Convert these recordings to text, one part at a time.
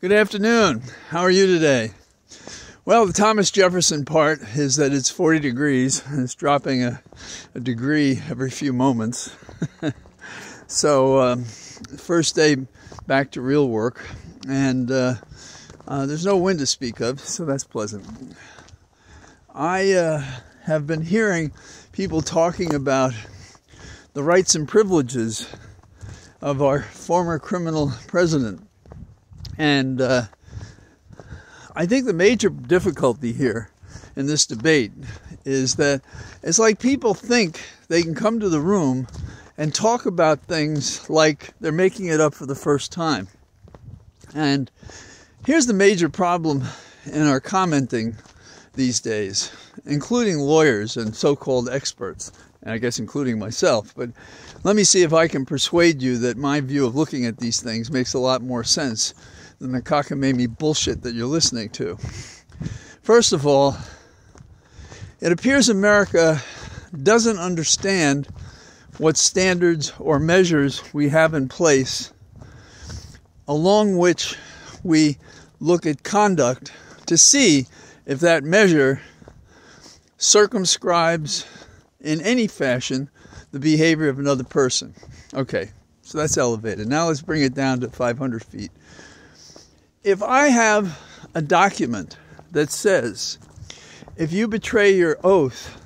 Good afternoon. How are you today? Well, the Thomas Jefferson part is that it's 40 degrees and it's dropping a degree every few moments. So, first day back to real work, and there's no wind to speak of, so that's pleasant. I have been hearing people talking about the rights and privileges of our former criminal president. And I think the major difficulty here in this debate is that it's like people think they can come to the room and talk about things like they're making it up for the first time. And here's the major problem in our commenting these days, including lawyers and so-called experts, and I guess including myself. But let me see if I can persuade you that my view of looking at these things makes a lot more sense than the cockamamie bullshit that you're listening to. First of all, it appears America doesn't understand what standards or measures we have in place along which we look at conduct to see if that measure circumscribes in any fashion the behavior of another person. Okay, so that's elevated. Now let's bring it down to 500 feet. If I have a document that says, if you betray your oath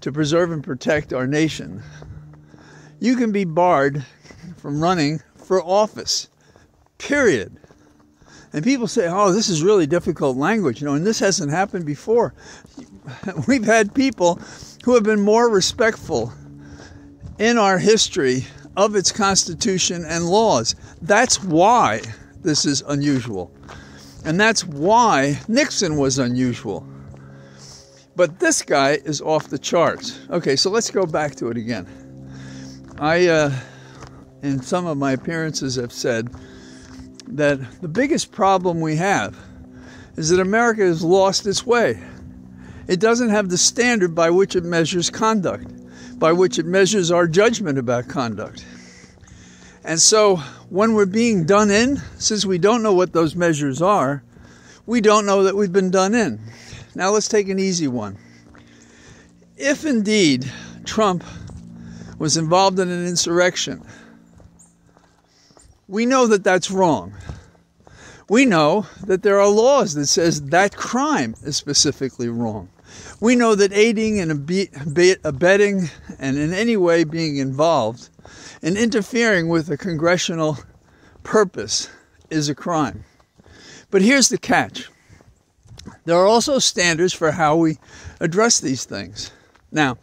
to preserve and protect our nation, you can be barred from running for office, period. And people say, oh, this is really difficult language, and this hasn't happened before. We've had people who have been more respectful in our history of its Constitution and laws. That's why this is unusual. And that's why Nixon was unusual. But this guy is off the charts. Okay, so let's go back to it again. I, in some of my appearances, have said that the biggest problem we have is that America has lost its way. It doesn't have the standard by which it measures conduct, by which it measures our judgment about conduct. And so when we're being done in, since we don't know what those measures are, we don't know that we've been done in. Now let's take an easy one. If indeed Trump was involved in an insurrection, we know that that's wrong. We know that there are laws that says that crime is specifically wrong. We know that aiding and abetting and in any way being involved in interfering with a congressional purpose is a crime. But here's the catch. There are also standards for how we address these things. Now,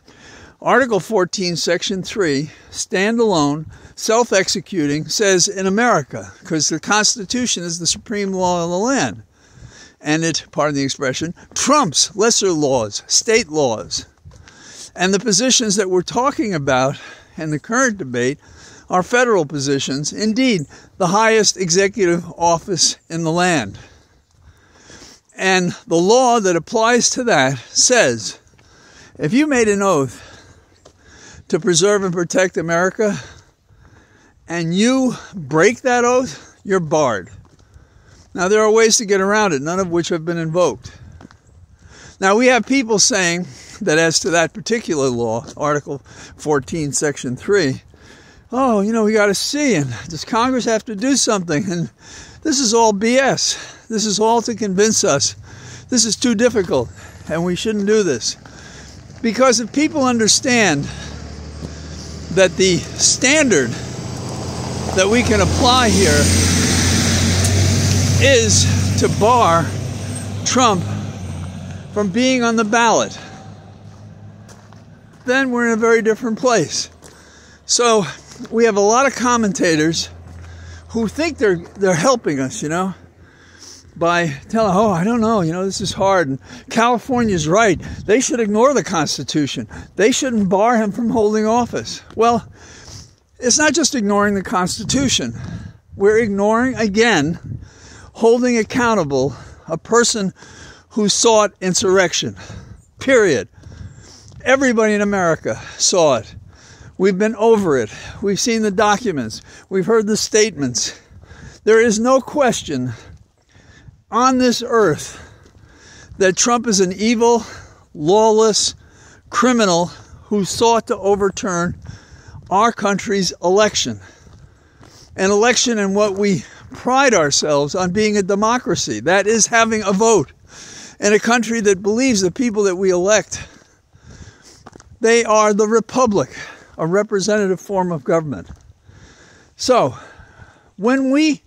Article 14, Section 3, standalone, self-executing, says in America, because the Constitution is the supreme law of the land. And it, pardon the expression, trumps lesser laws, state laws. And the positions that we're talking about in the current debate are federal positions, indeed, the highest executive office in the land. And the law that applies to that says, if you made an oath to preserve and protect America, and you break that oath, you're barred. Now, there are ways to get around it, none of which have been invoked. Now, we have people saying that as to that particular law, Article 14, Section 3, oh, we got to see, and does Congress have to do something? And this is all BS. This is all to convince us this is too difficult, and we shouldn't do this. Because if people understand that the standard that we can apply here is to bar Trump from being on the ballot, then we're in a very different place. So we have a lot of commentators who think they're helping us, by telling, oh, I don't know, this is hard, and California's right. They should ignore the Constitution. They shouldn't bar him from holding office. Well, it's not just ignoring the Constitution. We're ignoring, again, holding accountable a person who sought insurrection. Period. Everybody in America saw it. We've been over it. We've seen the documents. We've heard the statements. There is no question on this earth that Trump is an evil, lawless criminal who sought to overturn our country's election. An election in what we pride ourselves on being a democracy. That is having a vote. In a country that believes the people that we elect, they are the republic, a representative form of government. So, when we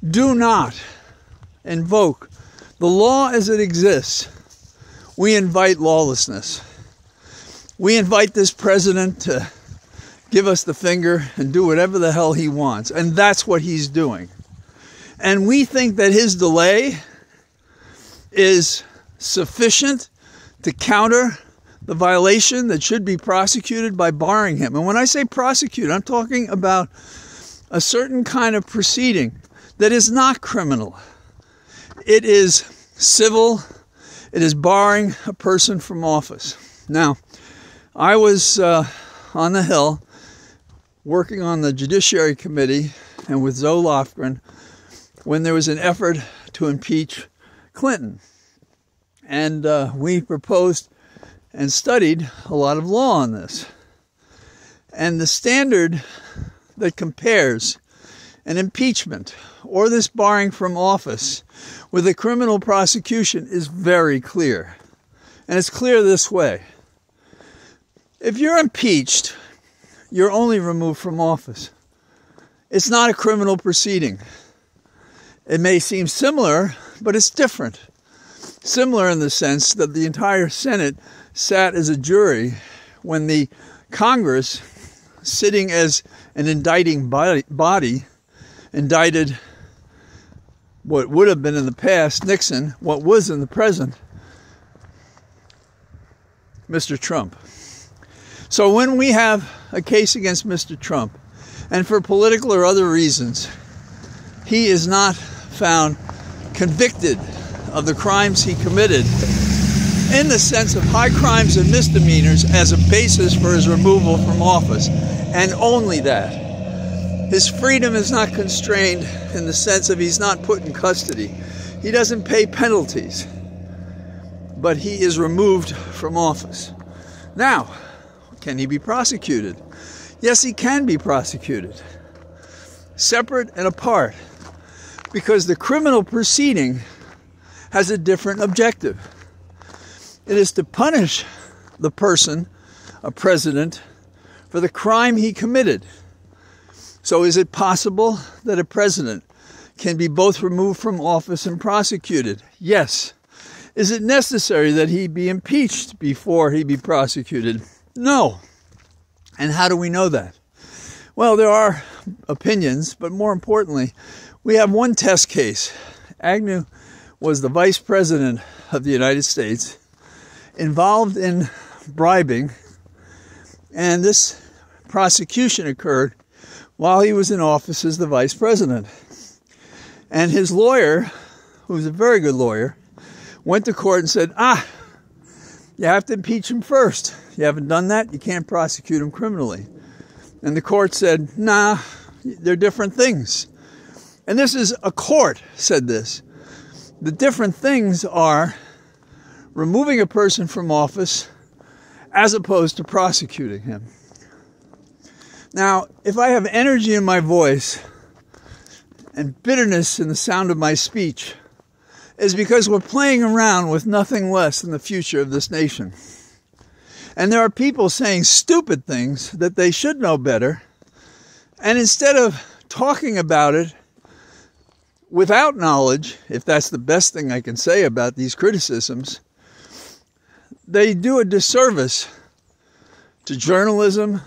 do not invoke the law as it exists, we invite lawlessness. We invite this president to give us the finger and do whatever the hell he wants. And that's what he's doing. And we think that his delay is sufficient to counter the violation that should be prosecuted by barring him. And when I say prosecute, I'm talking about a certain kind of proceeding that is not criminal. It is civil. It is barring a person from office. Now, I was on the Hill working on the Judiciary Committee and with Zoe Lofgren when there was an effort to impeach Clinton. And we proposed and studied a lot of law on this. And the standard that compares an impeachment or this barring from office with a criminal prosecution is very clear. And it's clear this way. If you're impeached, you're only removed from office. It's not a criminal proceeding. It may seem similar, but it's different. Similar in the sense that the entire Senate sat as a jury when the Congress, sitting as an indicting body, indicted what would have been in the past Nixon, what was in the present Mr. Trump. So when we have a case against Mr. Trump, and for political or other reasons, he is not found convicted of the crimes he committed in the sense of high crimes and misdemeanors as a basis for his removal from office, and only that. His freedom is not constrained in the sense of he's not put in custody. He doesn't pay penalties, but he is removed from office. Now, can he be prosecuted? Yes, he can be prosecuted, separate and apart, because the criminal proceeding has a different objective. It is to punish the person, a president, for the crime he committed. So is it possible that a president can be both removed from office and prosecuted? Yes. Is it necessary that he be impeached before he be prosecuted? No. And how do we know that? Well, there are opinions, but more importantly, we have one test case. Agnew was the vice president of the United States, involved in bribing, and this prosecution occurred while he was in office as the vice president. And his lawyer, who was a very good lawyer, went to court and said, you have to impeach him first. You haven't done that, you can't prosecute him criminally. And the court said, nah, they're different things. And this is a court said this. The different things are removing a person from office as opposed to prosecuting him. Now, if I have energy in my voice and bitterness in the sound of my speech, it's because we're playing around with nothing less than the future of this nation. And there are people saying stupid things that they should know better. And instead of talking about it without knowledge, if that's the best thing I can say about these criticisms, they do a disservice to journalism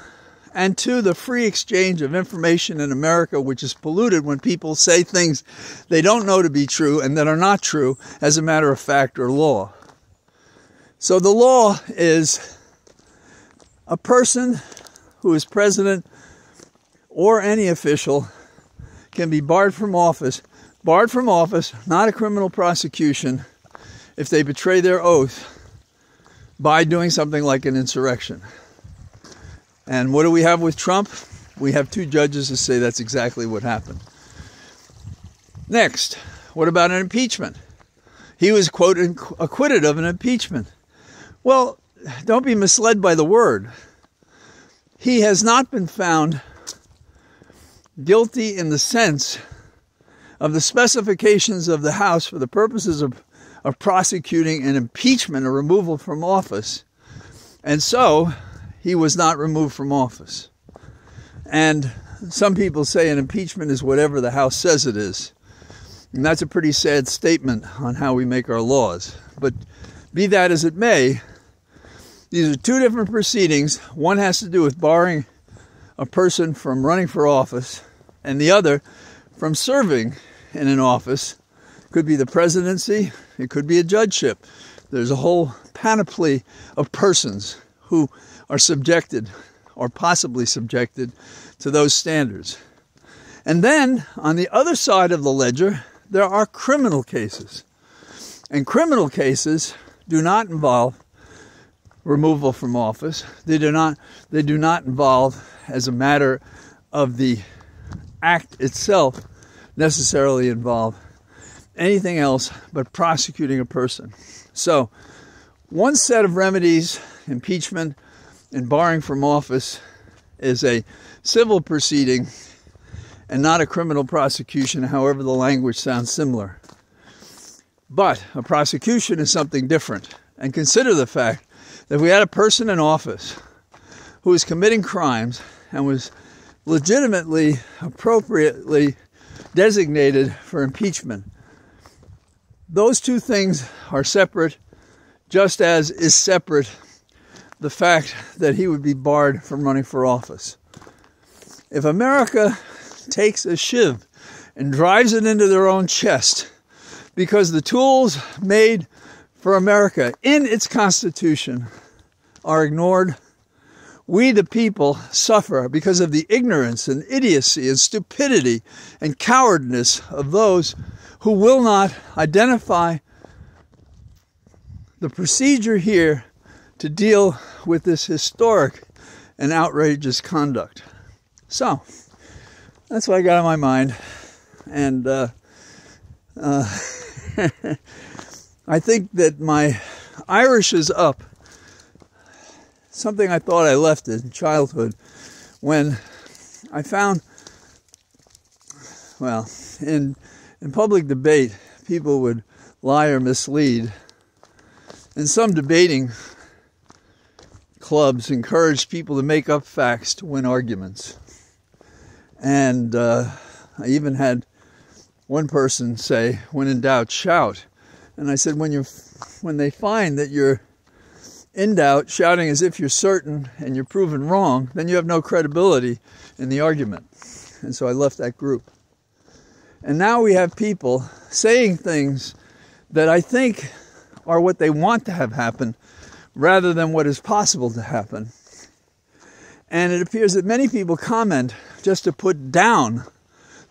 and to the free exchange of information in America, which is polluted when people say things they don't know to be true and that are not true as a matter of fact or law. So the law is a person who is president or any official can be barred from office, not a criminal prosecution, if they betray their oath by doing something like an insurrection. And what do we have with Trump? We have two judges who say that's exactly what happened. Next, What about an impeachment? He was, quote, acquitted of an impeachment. Well, don't be misled by the word. He has not been found guilty in the sense of the specifications of the House for the purposes of prosecuting an impeachment or removal from office. And so, he was not removed from office. And some people say an impeachment is whatever the House says it is. And that's a pretty sad statement on how we make our laws. But be that as it may, these are two different proceedings. One has to do with barring a person from running for office, and the other from serving in an office. It could be the presidency, it could be a judgeship. There's a whole panoply of persons who are subjected or possibly subjected to those standards. And then, on the other side of the ledger, there are criminal cases. And criminal cases do not involve removal from office. They do not involve, as a matter of the act itself, necessarily involve anything else but prosecuting a person. So, one set of remedies, impeachment and barring from office, is a civil proceeding and not a criminal prosecution, however the language sounds similar. But a prosecution is something different. And consider the fact that if we had a person in office who was committing crimes and was legitimately, appropriately designated for impeachment, those two things are separate, just as is separate the fact that he would be barred from running for office. If America takes a shiv and drives it into their own chest because the tools made for America in its Constitution are ignored, we the people suffer because of the ignorance and idiocy and stupidity and cowardness of those who will not identify the procedure here to deal with this historic and outrageous conduct. So, that's what I got on my mind. And I think that my Irish is up. Something I thought I left in childhood when I found, well, in public debate, people would lie or mislead. And some debating clubs encouraged people to make up facts to win arguments. And I even had one person say, when in doubt, shout. And I said, when they find that you're in doubt, shouting as if you're certain and you're proven wrong, then you have no credibility in the argument. And so I left that group. And now we have people saying things that I think are what they want to have happen rather than what is possible to happen. And it appears that many people comment just to put down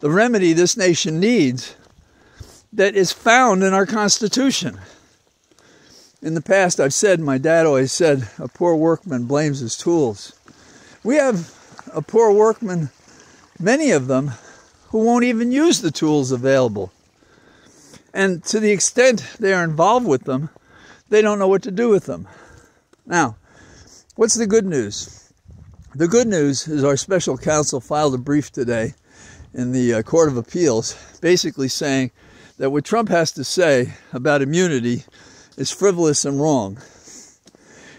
the remedy this nation needs that is found in our Constitution. In the past, I've said, my dad always said, a poor workman blames his tools. We have a poor workman, many of them, who won't even use the tools available. And to the extent they are involved with them, they don't know what to do with them. Now, what's the good news? The good news is our special counsel filed a brief today in the Court of Appeals, basically saying that what Trump has to say about immunity is frivolous and wrong.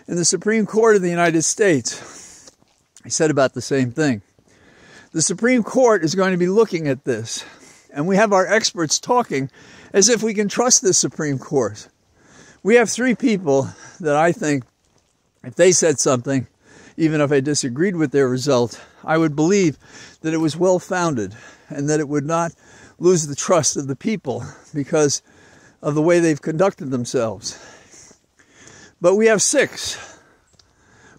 In the Supreme Court of the United States, he said about the same thing. The Supreme Court is going to be looking at this, and we have our experts talking as if we can trust the Supreme Court. We have three people that I think, if they said something, even if I disagreed with their result, I would believe that it was well-founded and that it would not lose the trust of the people because of the way they've conducted themselves. But we have six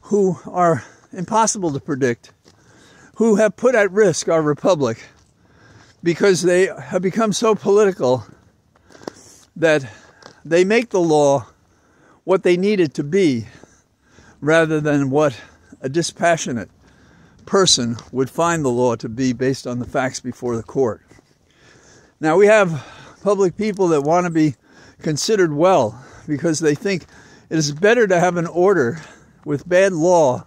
who are impossible to predict, who have put at risk our republic because they have become so political that they make the law what they need it to be rather than what a dispassionate person would find the law to be based on the facts before the court. Now we have public people that want to be considered well because they think it is better to have an order with bad law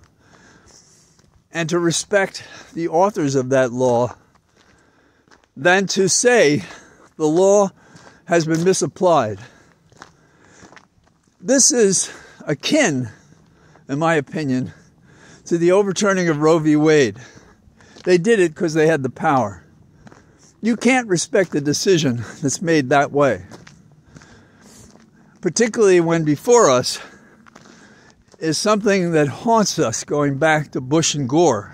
and to respect the authors of that law than to say the law has been misapplied. This is akin, in my opinion, to the overturning of Roe v. Wade. They did it because they had the power. You can't respect a decision that's made that way, particularly when before us is something that haunts us going back to Bush and Gore.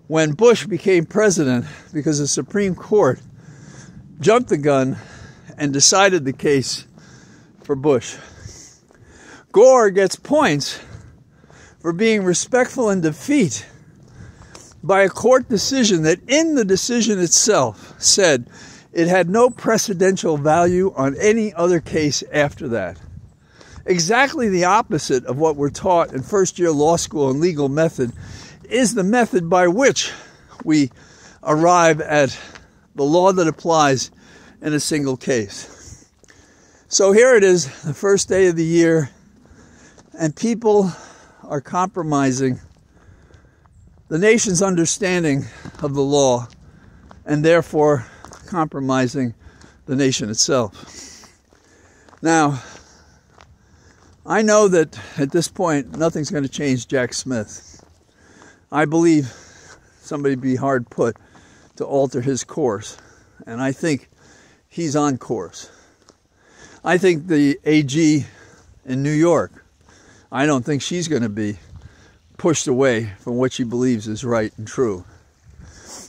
When Bush became president because the Supreme Court jumped the gun and decided the case for Bush. Gore gets points for being respectful in defeat by a court decision that in the decision itself said it had no precedential value on any other case after that. Exactly the opposite of what we're taught in first-year law school and legal method is the method by which we arrive at the law that applies in a single case. So here it is, the first day of the year, and people are compromising the nation's understanding of the law and therefore compromising the nation itself. Now, I know that at this point nothing's going to change Jack Smith. I believe somebody would be hard put to alter his course, and I think he's on course. I think the AG in New York, I don't think she's going to be pushed away from what she believes is right and true.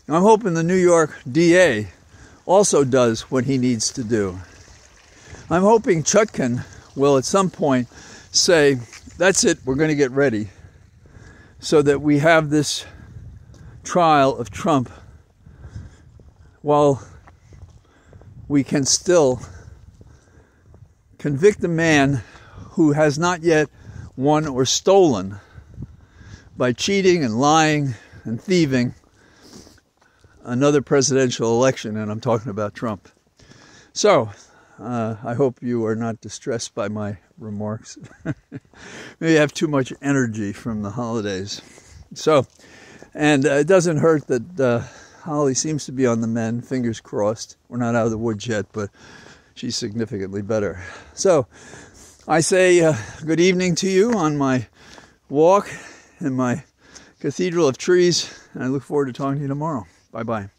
I'm hoping the New York DA also does what he needs to do. I'm hoping Chutkan will at some point say, that's it, we're going to get ready, so that we have this trial of Trump while we can still convict a man who has not yet won or stolen by cheating and lying and thieving another presidential election, and I'm talking about Trump. So, I hope you are not distressed by my remarks. Maybe I have too much energy from the holidays. So, and it doesn't hurt that Holly seems to be on the mend, fingers crossed. We're not out of the woods yet, but she's significantly better. So, I say good evening to you on my walk in my cathedral of trees, and I look forward to talking to you tomorrow. Bye-bye.